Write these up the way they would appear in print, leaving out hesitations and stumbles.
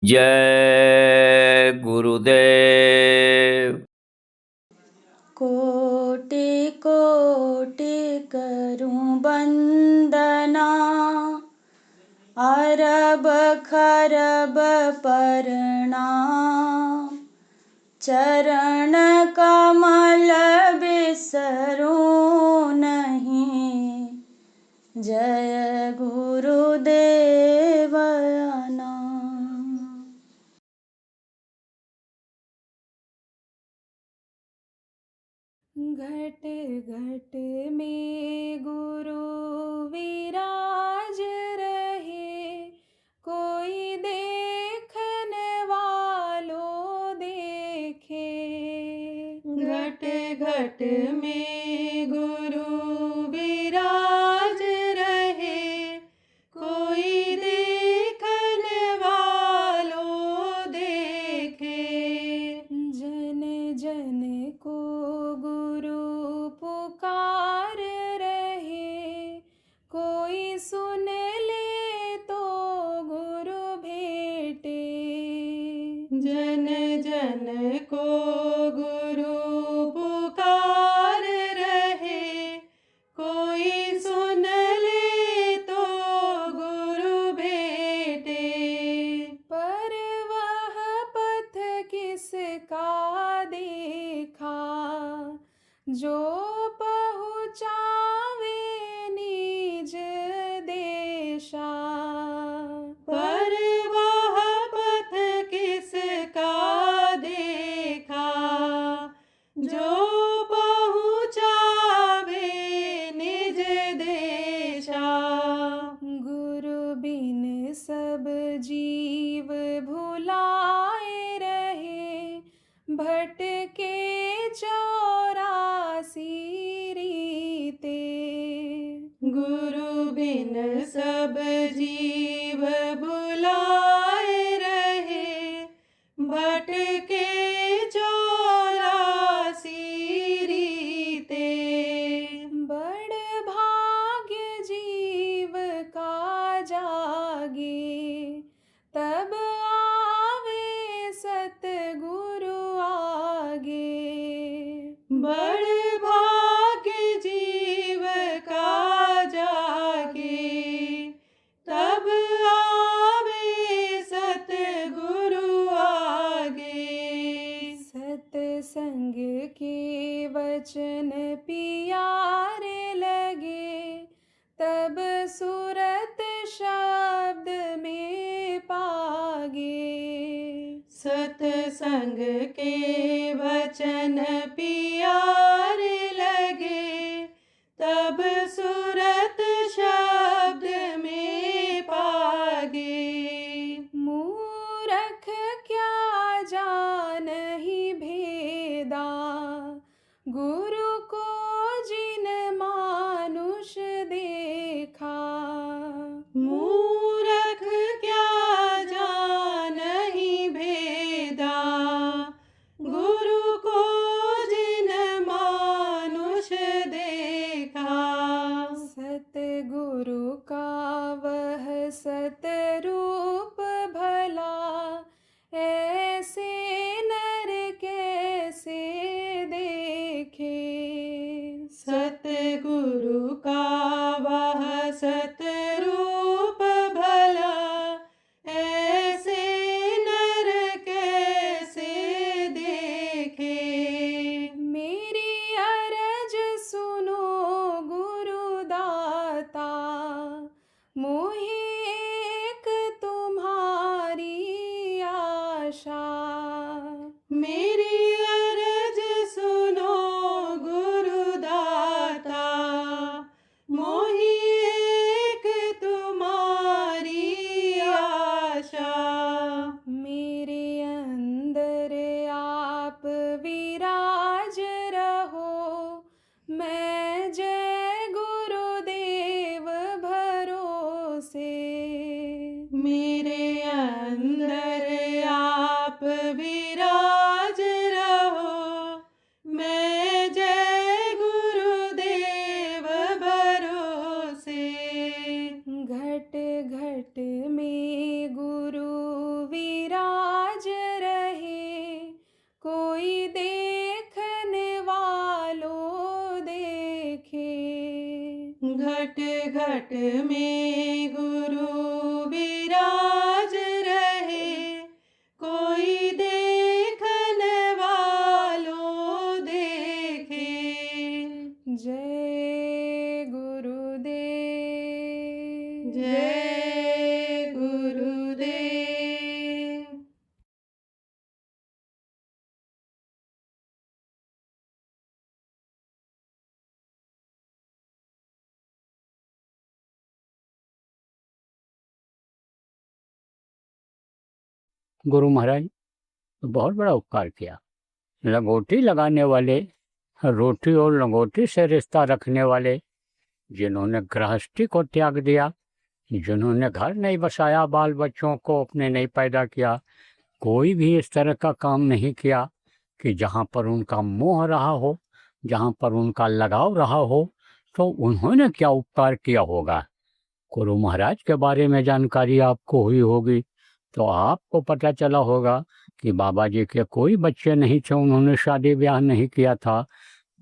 जय गुरुदेव। कोटि कोटि करूं वंदना, अरब खरब प्रणाम। चरण कमल बिसरूं नहीं, जय गुरुदेव नाम। घट घट में गुरु विराज रहे, कोई देखने वालों देखे। घट घट में गुरु विराज रहे, कोई देखने वालों देखे। जन जन को गुरु पुकार रहे, कोई सुन ले तो गुरु भेटे। जन जन को गुरु पुकार रहे, कोई सुन ले तो गुरु भेटे। पर वह पथ किसका देखा, जो पहुँचावे निज देशा। पर वह पथ किसका देखा, जो पहुँचावे निज देशा। गुरु बिन सब जीव भुलाए रहे, भटके 84 रीते। गुरु बिन सब जीव भुलाए रहे, भटके 84 रीते। बड़ भाग्य जीव का जागे, तब आवे सतगुरु आगे। बड़ भाग्य जीव का जागे, तब आवे सतगुरु आगे। सतसंग के वचन पियारे लगे, तब सूरत शब्द में पागे। सतसंग के वचन पियारे लगे, तब सूरत शब्द में पागे। मूरख क्या जानहि भेदा, गुरु को जिन मानुष देखा। मूरख क्या जानहि भेदा, गुरु को जिन मानुष देखा। सतगुरु का वह सतरूप भला, ऐसे नर कैसे देखे। सतगुरु का वह सतरूप भला, ऐसे नर कैसे देखे। मेरी अरज सुनो गुरुदाता, मोहि एक तुम्हारी आशा। मेरी अरज सुनो गुरुदाता, मोहि एक तुम्हारी आशा। मेरे अंदर आप विराज रहो, मैं जय गुरुदेव भरोसे। मेरे अंदर आप विराज रहो, मैं जय गुरुदेव भरोसे। घट घट में गुरु विराज घट घट में गुरु विराज रहे, कोई देखन वालों देखे। जय गुरुदेव, जय गुरुदेव। गुरु महाराज बहुत बड़ा उपकार किया। लंगोटी लगाने वाले, रोटी और लंगोटी से रिश्ता रखने वाले, जिन्होंने गृहस्थी को त्याग दिया, जिन्होंने घर नहीं बसाया, बाल बच्चों को अपने नहीं पैदा किया, कोई भी इस तरह का काम नहीं किया कि जहाँ पर उनका मोह रहा हो, जहाँ पर उनका लगाव रहा हो, तो उन्होंने क्या उपकार किया होगा। गुरु महाराज के बारे में जानकारी आपको हुई होगी, तो आपको पता चला होगा कि बाबा जी के कोई बच्चे नहीं थे, उन्होंने शादी ब्याह नहीं किया था।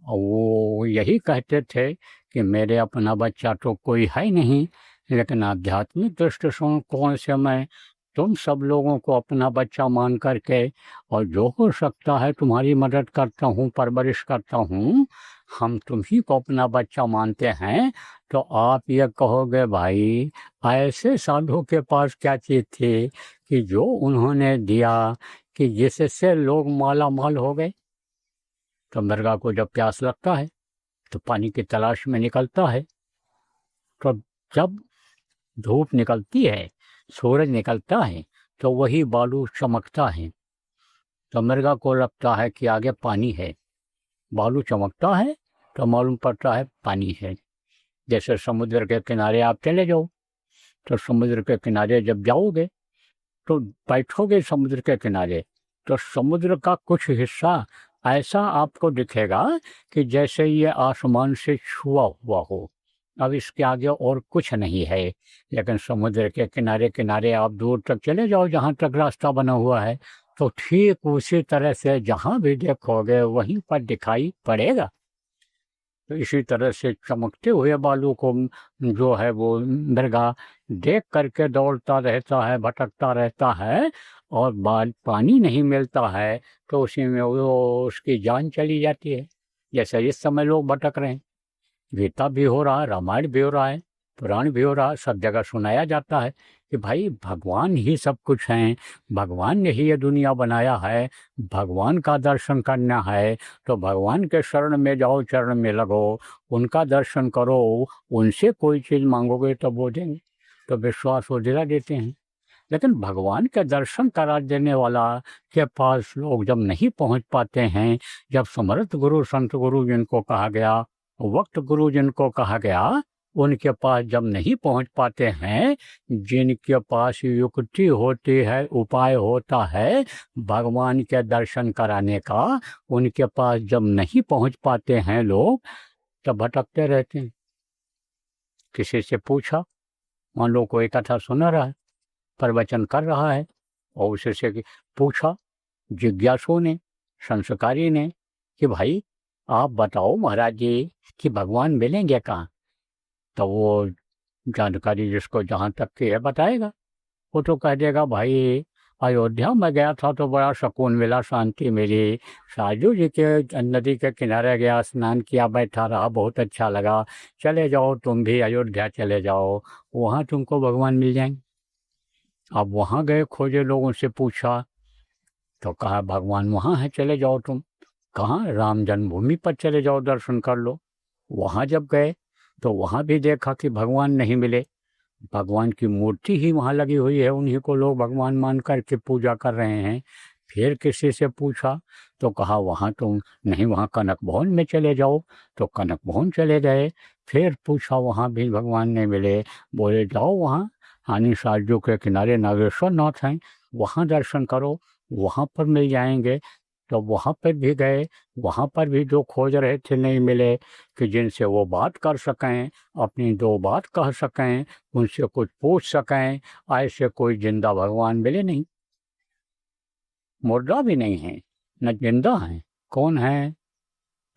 और वो यही कहते थे कि मेरे अपना बच्चा तो कोई है नहीं, लेकिन आध्यात्मिक दृष्टिकोण से मैं तुम सब लोगों को अपना बच्चा मान करके और जो हो सकता है तुम्हारी मदद करता हूँ, परवरिश करता हूँ। हम तुम्ही को अपना बच्चा मानते हैं। तो आप ये कहोगे भाई ऐसे साधु के पास क्या चीज़ थी कि जो उन्होंने दिया कि जिससे लोग माला माल हो गए। तो मृगा को जब प्यास लगता है तो पानी की तलाश में निकलता है, तो जब धूप निकलती है, सूरज निकलता है, तो वही बालू चमकता है। तो मृगा को लगता है कि आगे पानी है, बालू चमकता है तो मालूम पड़ता है पानी है। जैसे समुद्र के किनारे आप चले जाओ, तो समुद्र के किनारे जब जाओगे तो बैठोगे समुद्र के किनारे, तो समुद्र का कुछ हिस्सा ऐसा आपको दिखेगा कि जैसे ये आसमान से छुआ हुआ हो। अब इसके आगे और कुछ नहीं है। लेकिन समुद्र के किनारे किनारे आप दूर तक चले जाओ, जहाँ तक रास्ता बना हुआ है, तो ठीक उसी तरह से जहाँ भी देखोगे वहीं पर दिखाई पड़ेगा। तो इसी तरह से चमकते हुए बालू को जो है वो मृगा देख करके दौड़ता रहता है, भटकता रहता है, और पानी नहीं मिलता है तो उसी में वो उसकी जान चली जाती है। जैसे इस समय लोग भटक रहे हैं, गीता भी हो रहा है, रामायण भी हो रहा है, पुराण भी हो रहा है, सब जगह सुनाया जाता है कि भाई भगवान ही सब कुछ हैं, भगवान ने ही ये दुनिया बनाया है, भगवान का दर्शन करना है तो भगवान के शरण में जाओ, चरण में लगो, उनका दर्शन करो, उनसे कोई चीज़ मांगोगे तो वो देंगे। तो विश्वास वो दिला देते हैं। लेकिन भगवान के दर्शन करा देने वाला के पास लोग जब नहीं पहुंच पाते हैं, जब समर्थ गुरु संत गुरु जिनको कहा गया, वक्त गुरु जिनको कहा गया, उनके पास जब नहीं पहुंच पाते हैं, जिनके पास युक्ति होती है, उपाय होता है भगवान के दर्शन कराने का, उनके पास जब नहीं पहुंच पाते हैं लोग, तब भटकते रहते हैं। किसी से पूछा, मान लो कोई कथा सुना रहा है, प्रवचन कर रहा है, और उसे से पूछा जिज्ञासु ने, संस्कारी ने कि भाई आप बताओ महाराज जी कि भगवान मिलेंगे कहाँ। तो वो जानकारी जिसको जहाँ तक की है बताएगा। वो तो कह देगा भाई अयोध्या में गया था तो बड़ा सुकून मिला, शांति मिली, साजू जी के नदी के किनारे गया, स्नान किया, बैठा रहा, बहुत अच्छा लगा, चले जाओ तुम भी अयोध्या चले जाओ, वहाँ तुमको भगवान मिल जाएंगे। अब वहाँ गए, खोजे, लोगों से पूछा तो कहा भगवान वहाँ है, चले जाओ तुम। कहाँ? राम जन्मभूमि पर चले जाओ, दर्शन कर लो। वहाँ जब गए तो वहाँ भी देखा कि भगवान नहीं मिले, भगवान की मूर्ति ही वहाँ लगी हुई है, उन्हीं को लोग भगवान मान कर के पूजा कर रहे हैं। फिर किसी से पूछा तो कहा वहाँ तो नहीं, वहाँ कनक भवन में चले जाओ, तो कनक भवन चले गए। फिर पूछा वहाँ भी भगवान नहीं मिले, बोले जाओ वहाँ हानि साजू के किनारे नागेश्वर नाथ हैं, वहाँ दर्शन करो, वहाँ पर मिल जाएंगे। तो वहाँ पर भी गए, वहाँ पर भी जो खोज रहे थे नहीं मिले कि जिनसे वो बात कर सकें, अपनी दो बात कह सकें, उनसे कुछ पूछ सकें, ऐसे कोई जिंदा भगवान मिले नहीं। मुर्दा भी नहीं है, न जिंदा है। कौन है?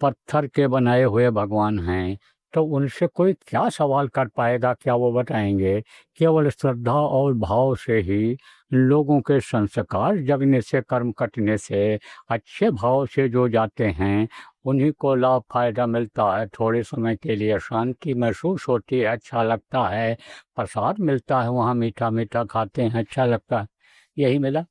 पत्थर के बनाए हुए भगवान हैं। तो उनसे कोई क्या सवाल कर पाएगा, क्या वो बताएंगे? केवल श्रद्धा और भाव से ही लोगों के संस्कार जगने से, कर्म कटने से, अच्छे भाव से जो जाते हैं उन्हीं को लाभ फायदा मिलता है। थोड़े समय के लिए शांति महसूस होती है, अच्छा लगता है, प्रसाद मिलता है, वहाँ मीठा मीठा खाते हैं, अच्छा लगता है। यही मिला।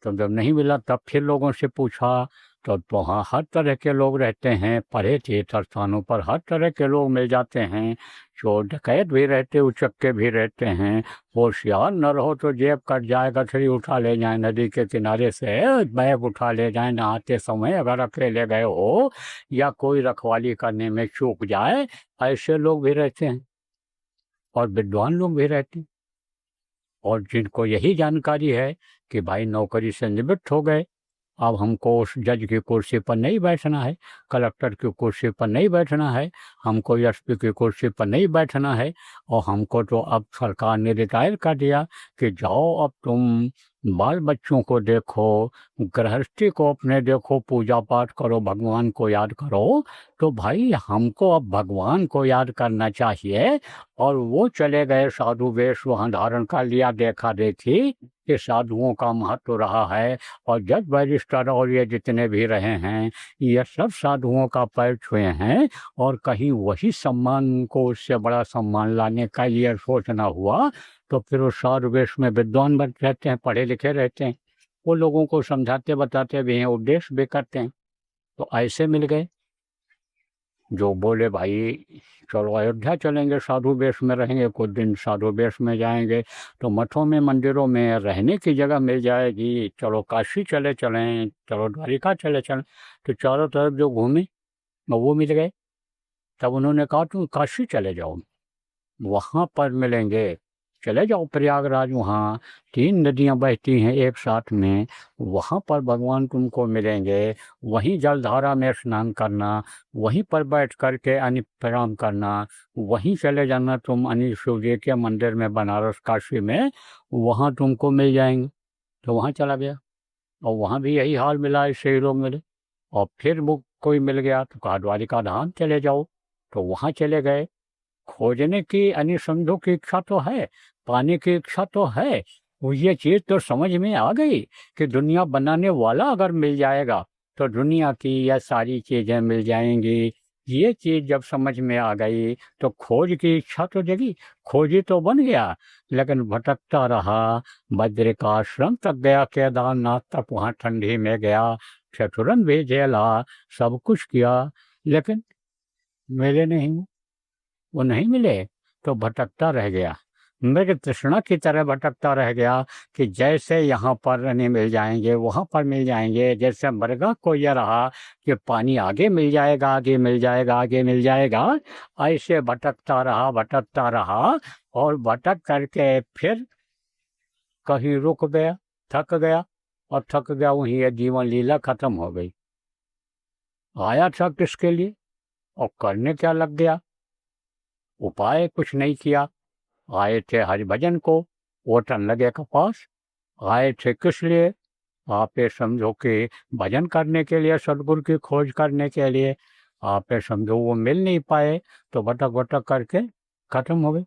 तो जब नहीं मिला तब फिर लोगों से पूछा तो वहाँ हर तरह के लोग रहते हैं, पढ़े तीर्थ स्थानों पर हर तरह के लोग मिल जाते हैं। चोर डकैत भी रहते, उचक्के भी रहते हैं। होशियार न रहो तो जेब कट जाए, गठरी उठा ले जाए नदी के किनारे से, बैग उठा ले जाए नहाते समय, अगर अकेले गए हो या कोई रखवाली करने में चूक जाए, ऐसे लोग भी रहते हैं। और विद्वान लोग भी रहते हैं, और जिनको यही जानकारी है कि भाई नौकरी से निवृत्त हो गए, अब हमको उस जज की कुर्सी पर नहीं बैठना है, कलेक्टर की कुर्सी पर नहीं बैठना है, हमको एसपी की कुर्सी पर नहीं बैठना है, और हमको तो अब सरकार ने रिटायर कर दिया कि जाओ अब तुम बाल बच्चों को देखो, गृहस्थी को अपने देखो, पूजा पाठ करो, भगवान को याद करो। तो भाई हमको अब भगवान को याद करना चाहिए। और वो चले गए साधु वेश वहाँ धारण कर लिया, देखा देखी कि साधुओं का महत्व रहा है। और जज बैरिस्टर और ये जितने भी रहे हैं, ये सब साधुओं का पैर छुए हैं, और कहीं वही सम्मान को उससे बड़ा सम्मान लाने का ये सोचना हुआ। तो फिर वो साधु वेश में विद्वान बन रहते हैं, पढ़े लिखे रहते हैं, वो लोगों को समझाते बताते भी हैं, उपदेश भी करते हैं। तो ऐसे मिल गए जो बोले भाई चलो अयोध्या चलेंगे, साधु वेश में रहेंगे, कुछ दिन साधु वेश में जाएंगे तो मठों में मंदिरों में रहने की जगह मिल जाएगी, चलो काशी चले चलें, चलो द्वारिका चले चलें। तो चारों तरफ जो घूमे वो मिल गए। तब उन्होंने कहा तुम काशी चले जाओ, वहाँ पर मिलेंगे, चले जाओ प्रयागराज, वहाँ 3 नदियाँ बहती हैं एक साथ में, वहाँ पर भगवान तुमको मिलेंगे। वहीं जलधारा में स्नान करना, वहीं पर बैठ करके अनि प्रणाम करना, वहीं चले जाना तुम अनि शिव जी के मंदिर में बनारस काशी में, वहाँ तुमको मिल जाएंगे। तो वहाँ चला गया, और वहाँ भी यही हाल मिला, ऐसे ही लोग मिले। और फिर वो कोई मिल गया तो कहा द्वारिका धाम चले जाओ, तो वहाँ चले गए। खोजने की अनुसंधों की इच्छा तो है, पाने की इच्छा तो है, वो ये चीज़ तो समझ में आ गई कि दुनिया बनाने वाला अगर मिल जाएगा तो दुनिया की यह सारी चीज़ें मिल जाएंगी। ये चीज़ जब समझ में आ गई तो खोज की इच्छा तो जगी, खोजी तो बन गया, लेकिन भटकता रहा। बद्रिकाश्रम तक गया, केदारनाथ तक, वहाँ ठंडी में गया, शत्रुघ्न भी झेला, सब कुछ किया, लेकिन मिले नहीं, वो नहीं मिले। तो भटकता रह गया, मृग तृष्णा की तरह भटकता रह गया कि जैसे यहाँ पर नहीं मिल जाएंगे वहाँ पर मिल जाएंगे। जैसे मृगा को यह रहा कि पानी आगे मिल जाएगा, आगे मिल जाएगा, आगे मिल जाएगा, ऐसे भटकता रहा, भटकता रहा, और भटक करके फिर कहीं रुक गया, थक गया, और थक गया वहीं ये जीवन लीला खत्म हो गई। आया था किसके लिए और करने क्या लग गया? उपाय कुछ नहीं किया। आए थे हरिभजन को, ओटन लगे कपास, आए थे किस लिए? आप ये समझो कि भजन करने के लिए, सदगुरु की खोज करने के लिए। आप ये समझो वो मिल नहीं पाए तो भटक भटक करके खत्म हो गए।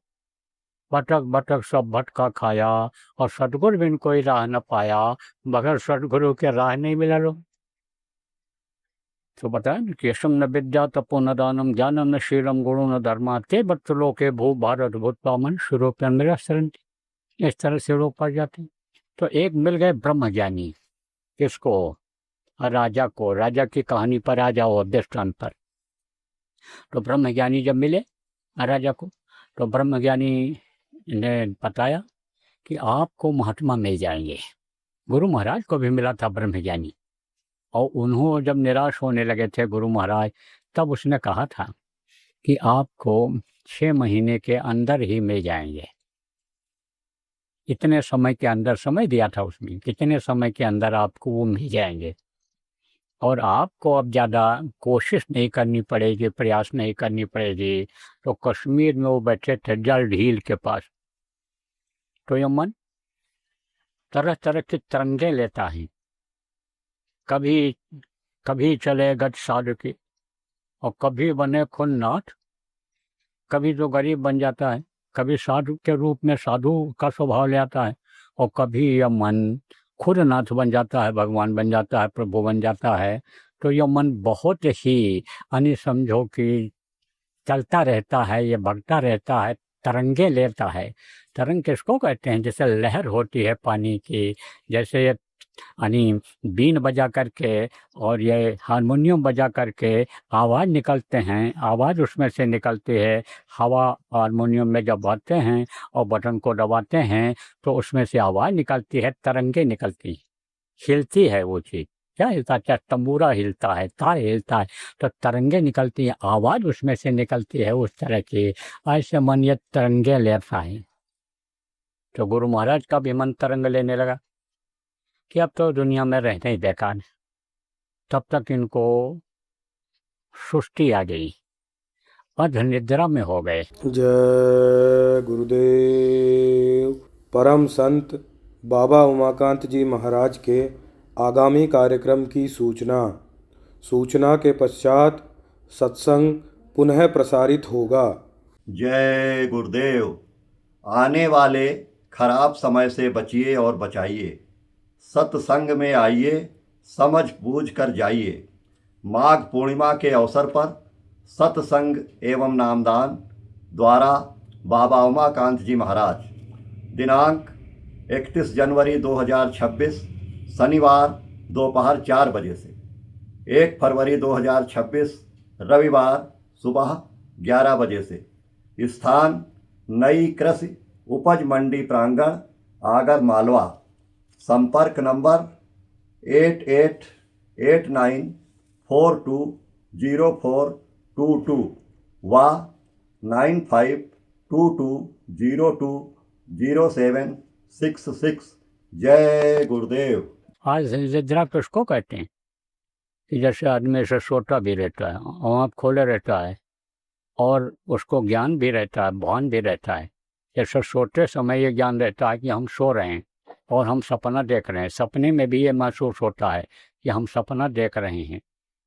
भटक भटक सब भटका खाया, और सदगुरु बिन कोई राह न पाया, बगैर सदगुरु के राह नहीं मिला लोग। तो बताया ना कि यशम न विद्या तपो न दानम ज्ञानम न शीलम गुणो न धर्मा ते बत्तलों के भू भारत भूत पावन शुरूप्यन मेरा शरण। इस तरह से लोग पड़ जाते हैं। तो एक मिल गए ब्रह्म ज्ञानी, किसको? राजा को। राजा की कहानी पर आ जाओ दृष्टांत पर। तो ब्रह्म ज्ञानी जब मिले राजा को, तो ब्रह्म ज्ञानी ने बताया कि आपको महात्मा मिल जाएंगे। गुरु महाराज को भी मिला था ब्रह्म ज्ञानी, और उन्होंने जब निराश होने लगे थे गुरु महाराज, तब उसने कहा था कि आपको 6 महीने के अंदर ही मिल जाएंगे। इतने समय के अंदर समय दिया था उसमें, कितने समय के अंदर आपको वो मिल जाएंगे, और आपको अब ज़्यादा कोशिश नहीं करनी पड़ेगी, प्रयास नहीं करनी पड़ेगी। तो कश्मीर में वो बैठे थे जल झील के पास। तो ये मन तरह तरह के तरंगे लेता है, कभी कभी चले गत साधु की, और कभी बने खुन्नाथ, कभी तो गरीब बन जाता है, कभी साधु के रूप में साधु का स्वभाव ले आता है, और कभी यह मन खुद नाथ बन जाता है, भगवान बन जाता है, प्रभु बन जाता है। तो यह मन बहुत ही यानी समझो कि चलता रहता है, ये भगता रहता है, तरंगे लेता है। तरंग किसको कहते हैं? जैसे लहर होती है पानी की, जैसे ये यानी बीन बजा करके और ये हारमोनियम बजा करके आवाज़ निकलते हैं, आवाज़ उसमें से निकलती है। हवा हारमोनियम में जब आते हैं और बटन को दबाते हैं तो उसमें से आवाज़ निकलती है, तरंगे निकलती हैं, हिलती है वो चीज़। क्या हिलता है? क्या तंबूरा हिलता है, तार हिलता है, तो तरंगे निकलती हैं, आवाज़ उसमें से निकलती है उस तरह की। ऐसे मन ये तरंगे लेता है। तो गुरु महाराज का भी मन तरंग लेने लगा कि अब तो दुनिया में रहना ही बेकार है। तब तक इनको सुस्ती आ गई, अर्ध निद्रा में हो गए। जय गुरुदेव। परम संत बाबा उमाकांत जी महाराज के आगामी कार्यक्रम की सूचना के पश्चात सत्संग पुनः प्रसारित होगा। जय गुरुदेव। आने वाले खराब समय से बचिए और बचाइए। सत्संग में आइए, समझ बूझ कर जाइए। माघ पूर्णिमा के अवसर पर सत्संग एवं नामदान द्वारा बाबा उमाकांत जी महाराज, दिनांक 31 जनवरी 2026 शनिवार दोपहर 4 बजे से 1 फरवरी 2026 रविवार सुबह 11 बजे से। स्थान नई कृषि उपज मंडी प्रांगण, आगर मालवा। संपर्क नंबर 8889420422 व 9522020766। जय गुरुदेव। आज निद्रा किसको कहते हैं? कि जैसे आदमी से सोता भी रहता है, आँख खोले रहता है और उसको ज्ञान भी रहता है, भान भी रहता है। जैसे सोते समय ये ज्ञान रहता है कि हम सो रहे हैं और हम सपना देख रहे हैं। सपने में भी ये महसूस होता है कि हम सपना देख रहे हैं।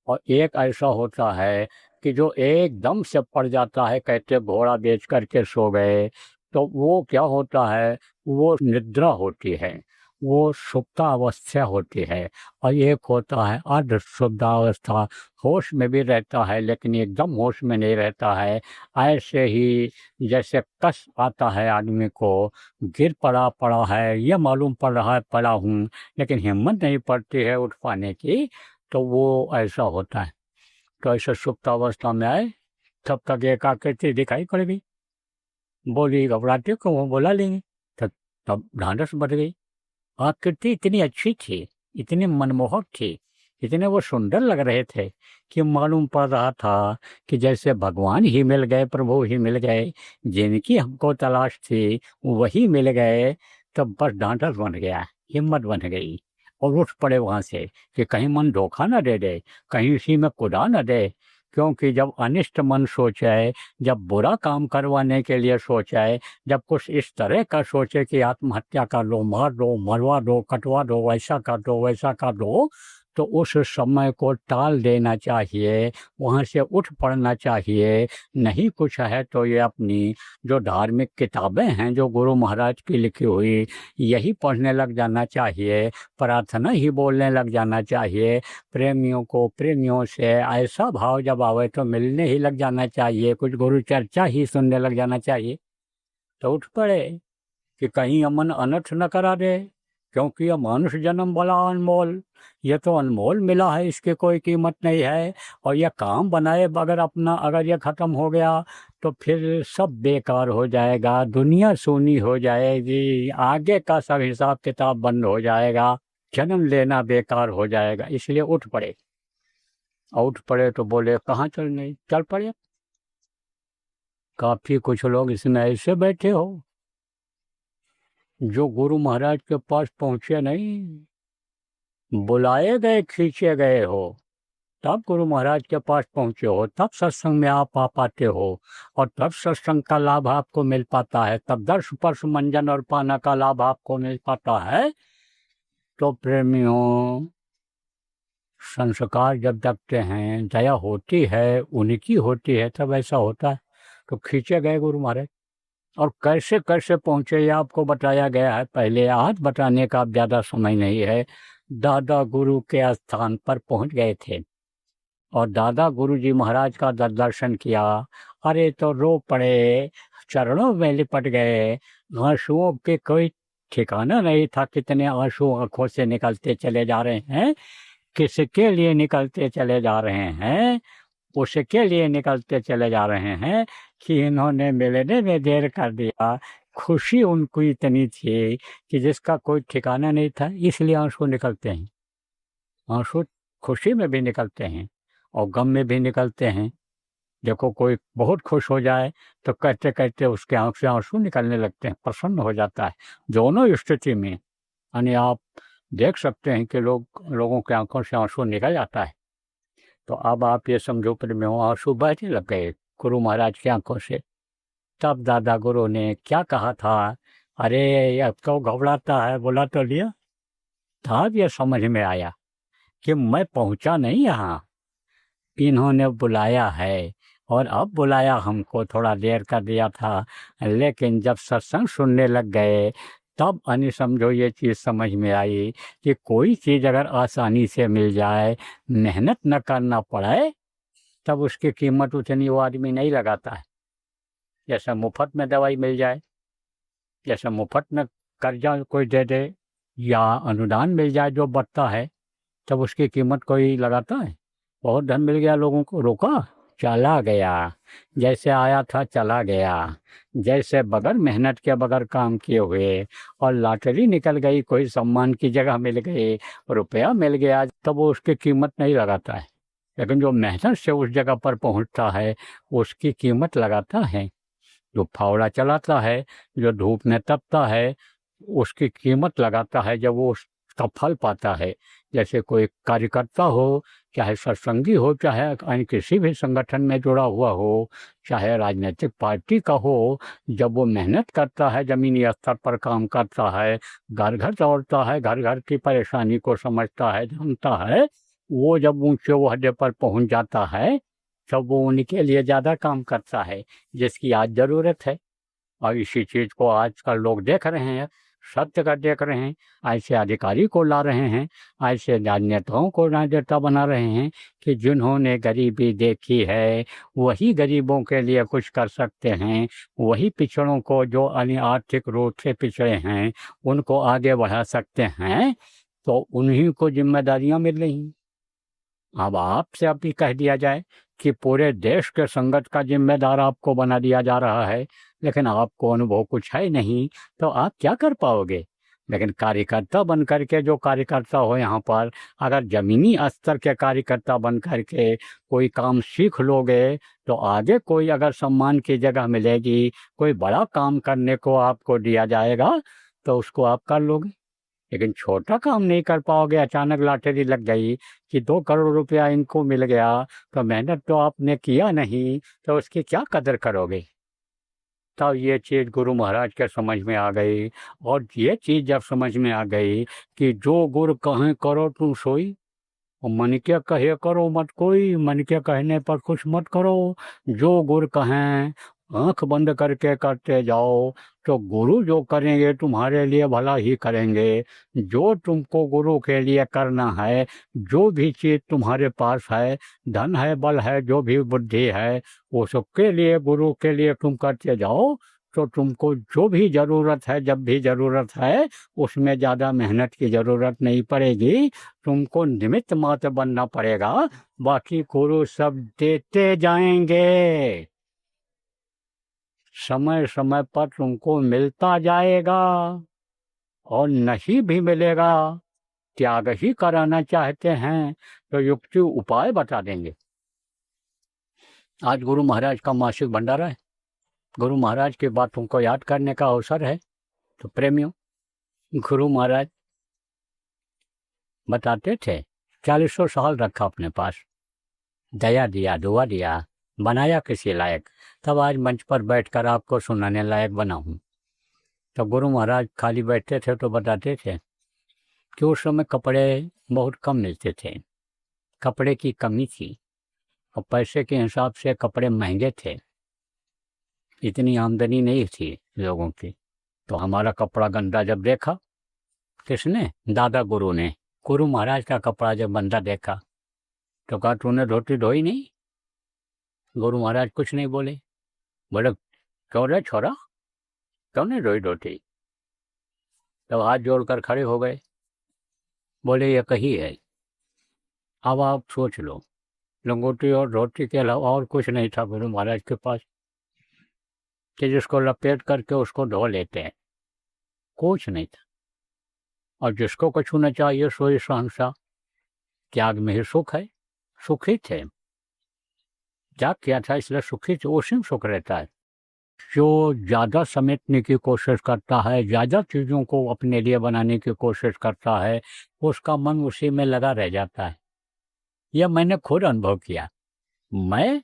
और एक ऐसा होता है कि जो एकदम से पड़ जाता है, कहते घोड़ा बेच करके सो गए, तो वो क्या होता है? वो निद्रा होती है, वो सुप्तावस्था होती है। और एक होता है अर्ध सुप्तावस्था, होश में भी रहता है लेकिन एकदम होश में नहीं रहता है। ऐसे ही जैसे कस आता है आदमी को, गिर पड़ा है, ये मालूम पड़ रहा है पड़ा हूँ, लेकिन हिम्मत नहीं पड़ती है उठ पाने की, तो वो ऐसा होता है। तो ऐसे सुप्तावस्था में आए तब तक एक आकृति दिखाई पड़ेगी, बोली घबराते को वो बोला लेंगे, तब ढांढस बढ़ गई। आकृति इतनी अच्छी थी, इतनी मनमोहक थी, इतने वो सुंदर लग रहे थे कि मालूम पड़ रहा था कि जैसे भगवान ही मिल गए, प्रभु ही मिल गए, जिनकी हमको तलाश थी वही मिल गए। तब बस ढांढस बन गया, हिम्मत बन गई और उठ पड़े वहाँ से कि कहीं मन धोखा न दे दे, कहीं इसी में कुदा न दे। क्योंकि जब अनिष्ट मन सोचे, जब बुरा काम करवाने के लिए सोचे, जब कुछ इस तरह का सोचे कि आत्महत्या कर लो, मार दो, मरवा दो, कटवा दो, ऐसा कर दो, वैसा कर दो, तो उस समय को टाल देना चाहिए, वहाँ से उठ पड़ना चाहिए। नहीं कुछ है तो ये अपनी जो धार्मिक किताबें हैं जो गुरु महाराज की लिखी हुई, यही पढ़ने लग जाना चाहिए, प्रार्थना ही बोलने लग जाना चाहिए। प्रेमियों को प्रेमियों से ऐसा भाव जब आवे तो मिलने ही लग जाना चाहिए, कुछ गुरु चर्चा ही सुनने लग जाना चाहिए। तो उठ पड़े कि कहीं अमन अनर्थ न करा दे, क्योंकि यह मनुष्य जन्म बड़ा अनमोल, यह तो अनमोल मिला है, इसकी कोई कीमत नहीं है। और यह काम बनाए अगर अपना, अगर यह ख़त्म हो गया तो फिर सब बेकार हो जाएगा, दुनिया सूनी हो जाएगी, आगे का सब हिसाब किताब बंद हो जाएगा, जन्म लेना बेकार हो जाएगा। इसलिए उठ पड़े। और उठ पड़े तो बोले कहाँ चलने, चल पड़े। काफ़ी कुछ लोग इसमें ऐसे बैठे हो जो गुरु महाराज के पास पहुँचे नहीं, बुलाए गए, खींचे गए हो, तब गुरु महाराज के पास पहुँचे हो, तब सत्संग में आप आ पाते हो और तब सत्संग का लाभ आपको मिल पाता है, तब दर्श स्पर्श मंजन और पाना का लाभ आपको मिल पाता है। तो प्रेमियों, संस्कार जब जगते हैं, दया होती है, उनकी होती है, तब ऐसा होता है। तो खींचे गए गुरु महाराज, और कैसे कैसे पहुँचे ये आपको बताया गया है पहले। आज बताने का अब ज़्यादा समय नहीं है। दादा गुरु के स्थान पर पहुँच गए थे और दादा गुरु जी महाराज का दर्शन किया। अरे तो रो पड़े, चरणों में लिपट गए। आंसुओं के कोई ठिकाना नहीं था, कितने आंसू आंखों से निकलते चले जा रहे हैं। किसके लिए निकलते चले जा रहे हैं? उसके लिए निकलते चले जा रहे हैं कि इन्होंने मिलने में देर कर दिया। खुशी उनको इतनी थी कि जिसका कोई ठिकाना नहीं था, इसलिए आंसू निकलते हैं। आंसू खुशी में भी निकलते हैं और गम में भी निकलते हैं। देखो कोई बहुत खुश हो जाए तो कहते कहते उसके आंख से आंसू निकलने लगते हैं, प्रसन्न हो जाता है। दोनों स्थिति में यानी आप देख सकते हैं कि लोगों के आंखों से आंसू निकल जाता है। तो अब आप ये समझो प्रेमियों, आंसू बहने लग गए गुरु महाराज की आंखों से। तब दादा गुरु ने क्या कहा था, अरे अब तो घबराता है, बोला तो लिया। तब ये समझ में आया कि मैं पहुंचा नहीं यहाँ, इन्होंने बुलाया है। और अब बुलाया हमको, थोड़ा देर कर दिया था, लेकिन जब सत्संग सुनने लग गए तब समझो ये चीज़ समझ में आई कि कोई चीज़ अगर आसानी से मिल जाए, मेहनत न करना पड़े, तब उसकी कीमत उतनी वो आदमी नहीं लगाता है। जैसे मुफ्त में दवाई मिल जाए, जैसे मुफ्त में कर्जा कोई दे दे या अनुदान मिल जाए जो बढ़ता है, तब उसकी कीमत कोई लगाता है? बहुत धन मिल गया लोगों को, रोका, चला गया। जैसे आया था चला गया। जैसे बगैर मेहनत के, बगैर काम किए हुए और लॉटरी निकल गई, कोई सम्मान की जगह मिल गई, रुपया मिल गया, तब वो उसकी कीमत नहीं लगाता है। लेकिन जो मेहनत से उस जगह पर पहुंचता है उसकी कीमत लगाता है। जो फावड़ा चलाता है, जो धूप में तपता है, उसकी कीमत लगाता है जब वो उसका फल पाता है। जैसे कोई कार्यकर्ता हो, चाहे सत्संगी हो, चाहे किसी भी संगठन में जुड़ा हुआ हो, चाहे राजनीतिक पार्टी का हो, जब वो मेहनत करता है, ज़मीनी स्तर पर काम करता है, घर घर दौड़ता है, घर घर की परेशानी को समझता है, जानता है, वो जब ऊंचे ओहदे पर पहुंच जाता है तब वो उनके लिए ज़्यादा काम करता है जिसकी आज ज़रूरत है। और इसी चीज़ को आजकल लोग देख रहे हैं, सत्य का देख रहे हैं। ऐसे अधिकारी को ला रहे हैं, ऐसे राजनेताओं को राजनेता बना रहे हैं कि जिन्होंने गरीबी देखी है वही गरीबों के लिए कुछ कर सकते हैं, वही पिछड़ों को, जो आर्थिक रूप से पिछड़े हैं, उनको आगे बढ़ा सकते हैं। तो उन्हीं को जिम्मेदारियां मिल रही। अब आपसे अभी कह दिया जाए कि पूरे देश के संगत का जिम्मेदार आपको बना दिया जा रहा है, लेकिन आपको अनुभव कुछ है नहीं, तो आप क्या कर पाओगे? लेकिन कार्यकर्ता बन करके, जो कार्यकर्ता हो यहाँ पर, अगर ज़मीनी स्तर के कार्यकर्ता बन करके कोई काम सीख लोगे तो आगे कोई अगर सम्मान की जगह मिलेगी, कोई बड़ा काम करने को आपको दिया जाएगा तो उसको आप कर लोगे। लेकिन छोटा काम नहीं कर पाओगे। अचानक लॉटरी लग गई कि 2 करोड़ रुपया इनको मिल गया, तो मेहनत तो आपने किया नहीं, तो उसकी क्या कदर करोगे? तब ये चीज़ गुरु महाराज के समझ में आ गई। और ये चीज़ जब समझ में आ गई कि जो गुरु कहें करो तुम सोई, और मन के कहे करो मत कोई, मन के कहने पर कुछ मत करो। जो गुरु कहें आंख बंद करके करते जाओ, तो गुरु जो करेंगे तुम्हारे लिए भला ही करेंगे। जो तुमको गुरु के लिए करना है, जो भी चीज़ तुम्हारे पास है, धन है, बल है, जो भी बुद्धि है, वो सबके लिए, गुरु के लिए तुम करते जाओ, तो तुमको जो भी ज़रूरत है, जब भी ज़रूरत है, उसमें ज़्यादा मेहनत की ज़रूरत नहीं पड़ेगी। तुमको निमित्त मात्र बनना पड़ेगा, बाकी गुरु सब देते जाएंगे। समय समय पर तुमको मिलता जाएगा, और नहीं भी मिलेगा, त्याग ही कराना चाहते हैं तो युक्ति उपाय बता देंगे। आज गुरु महाराज का मासिक भंडारा है, गुरु महाराज की बातों को याद करने का अवसर है। तो प्रेमियों, गुरु महाराज बताते थे, 40 साल रखा अपने पास, दया दिया, दुआ दिया, बनाया किसी लायक, तब आज मंच पर बैठकर आपको सुनाने लायक बना हूँ। तो गुरु महाराज खाली बैठते थे तो बताते थे कि उस समय कपड़े बहुत कम मिलते थे, कपड़े की कमी थी, और पैसे के हिसाब से कपड़े महंगे थे। इतनी आमदनी नहीं थी लोगों की। तो हमारा कपड़ा गंदा जब देखा, किसने? दादा गुरु ने। गुरु महाराज का कपड़ा जब गंदा देखा तो कहा, तूने धोती धोई नहीं? गुरु महाराज कुछ नहीं बोले। बोले, क्यों रे छोरा, क्यों नहीं धोई धोती? तब हाथ जोड़कर खड़े हो गए। बोले, ये कही है। अब आप सोच लो, लंगोटी और धोती के अलावा और कुछ नहीं था गुरु महाराज के पास कि जिसको लपेट करके उसको धो लेते हैं। कुछ नहीं था। और जिसको कुछ होना चाहिए सोई सहनसा, त्याग में ही सुख है। सुखी थे, त्याग किया था इसलिए सुखी थे, उसी में सुख रहता है। जो ज़्यादा समेटने की कोशिश करता है, ज़्यादा चीज़ों को अपने लिए बनाने की कोशिश करता है, उसका मन उसी में लगा रह जाता है। यह मैंने खुद अनुभव किया। मैं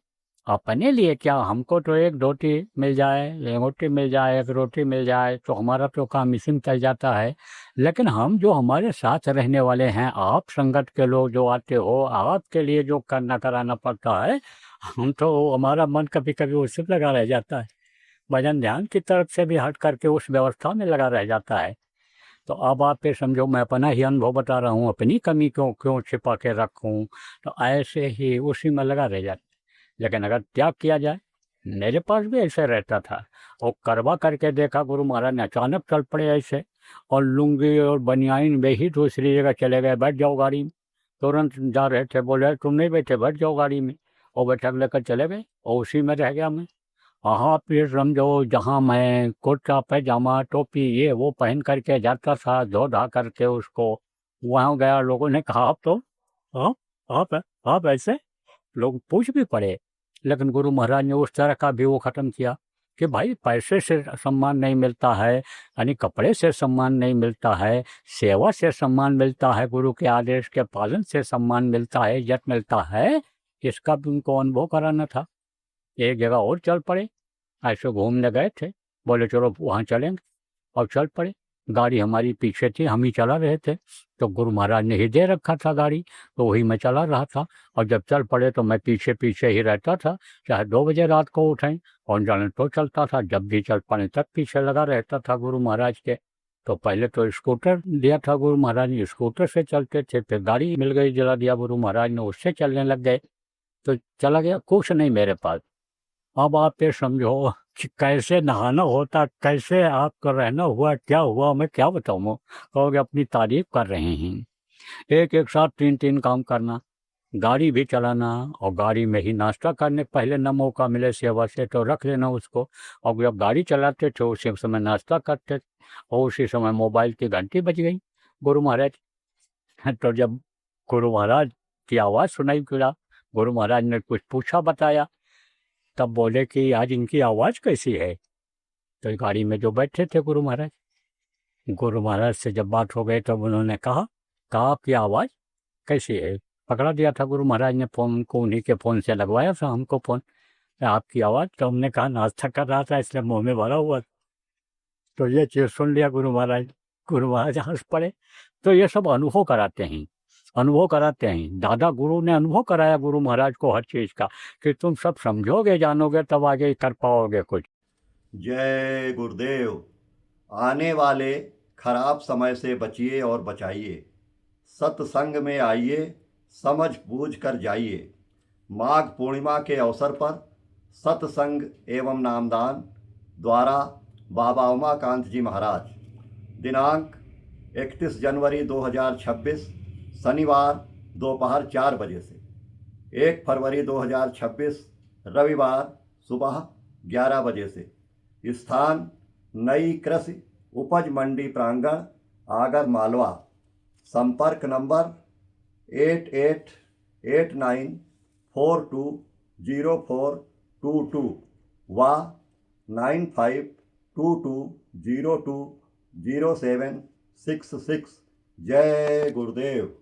अपने लिए क्या, हमको तो एक धोती मिल जाए, लंगोटी मिल जाए, एक रोटी मिल जाए तो हमारा तो काम इसी में चल जाता है। लेकिन हम जो हमारे साथ रहने वाले हैं, आप संगत के लोग जो आते हो, आपके लिए जो करना कराना पड़ता है, हम तो हमारा मन कभी कभी उसी में लगा रह जाता है। भजन ध्यान की तरफ से भी हट करके उस व्यवस्था में लगा रह जाता है। तो अब आप ये समझो, मैं अपना ही अनुभव बता रहा हूँ, अपनी कमी क्यों छिपा के रखूँ। तो ऐसे ही उसी में लगा रह जाता। लेकिन अगर त्याग किया जाए, मेरे पास भी ऐसे रहता था। और करवा करके देखा, गुरु महाराज ने अचानक चल पड़े ऐसे, और लुंगी और बनियाइन में ही दूसरी जगह चले गए, बैठ जाओ गाड़ी में। तुरंत जा रहे थे, बोले तुम नहीं बैठे, बैठ जाओ गाड़ी में। और बैठक लेकर चले गए और उसी में रह गया मैं। हाँ, फिर समझो, जहाँ मैं कुर्ता पैजामा टोपी ये वो पहन करके जाता था, धो धा करके उसको, वहाँ गया, लोगों ने कहा आप तो आप ऐसे, लोग पूछ भी पड़े। लेकिन गुरु महाराज ने उस तरह का भी वो ख़त्म किया कि भाई पैसे से सम्मान नहीं मिलता है, यानी कपड़े से सम्मान नहीं मिलता है, सेवा से सम्मान मिलता है, गुरु के आदेश के पालन से सम्मान मिलता है, इज्जत मिलता है। इसका भी उनको अनुभव कराना था। एक जगह और चल पड़े, ऐसे घूमने गए थे, बोले चलो वहाँ चलेंगे, और चल पड़े। गाड़ी हमारी पीछे थी, हम ही चला रहे थे। तो गुरु महाराज ने ही दे रखा था गाड़ी, तो वही मैं चला रहा था। और जब चल पड़े तो मैं पीछे पीछे ही रहता था, चाहे 2 बजे रात को उठें और जाने तो चलता था, जब भी चल पाने तक पीछे लगा रहता था गुरु महाराज के। तो पहले तो स्कूटर दिया था गुरु महाराज ने, स्कूटर से चलते थे, फिर गाड़ी मिल गई, दिला दिया गुरु महाराज ने, उससे चलने लग गए। तो चला गया, कुछ नहीं मेरे पास। अब आप ये समझो कि कैसे नहाना होता, कैसे आपका रहना हुआ, क्या हुआ, मैं क्या बताऊँ। कहोगे अपनी तारीफ कर रहे हैं। एक साथ 3 काम करना, गाड़ी भी चलाना, और गाड़ी में ही नाश्ता करने पहले न मौका मिले सेवा से तो रख लेना उसको। और जब गाड़ी चलाते थे उसी समय नाश्ता करते थे, और उसी समय मोबाइल की घंटी बज गई गुरु महाराज। तो जब गुरु महाराज की आवाज़ सुनाई पड़ा, गुरु महाराज ने कुछ पूछा बताया, तब बोले कि आज इनकी आवाज़ कैसी है। तो गाड़ी में जो बैठे थे गुरु महाराज से जब बात हो गई तब उन्होंने कहा आपकी आवाज़ कैसी है। पकड़ा दिया था गुरु महाराज ने फ़ोन को, उन्हीं के फ़ोन से लगवाया था हमको फ़ोन, आपकी आवाज़। तो हमने कहा नाश्ता कर रहा था इसलिए मुँह में भरा हुआ। तो ये चीज़ सुन लिया गुरु महाराज हंस पड़े। तो ये सब अनुभव कराते हैं। दादा गुरु ने अनुभव कराया गुरु महाराज को हर चीज़ का, कि तुम सब समझोगे जानोगे तब आगे कर पाओगे कुछ। जय गुरुदेव। आने वाले खराब समय से बचिए और बचाइए। सत्संग में आइए, समझ बूझ कर जाइए। माघ पूर्णिमा के अवसर पर सत्संग एवं नामदान द्वारा बाबा उमाकांत जी महाराज, दिनांक 31 जनवरी 2026 शनिवार दोपहर 4 बजे से 1 फरवरी 2026 रविवार सुबह 11 बजे से। स्थान नई कृषि उपज मंडी प्रांगण, आगर मालवा। संपर्क नंबर 8889420422 व 9522020766। जय गुरुदेव।